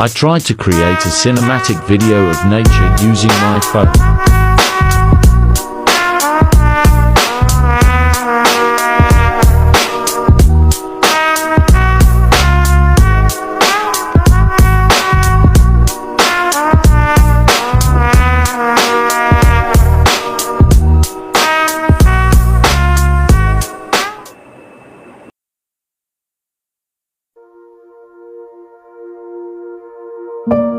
I tried to create a cinematic video of nature using my phone. You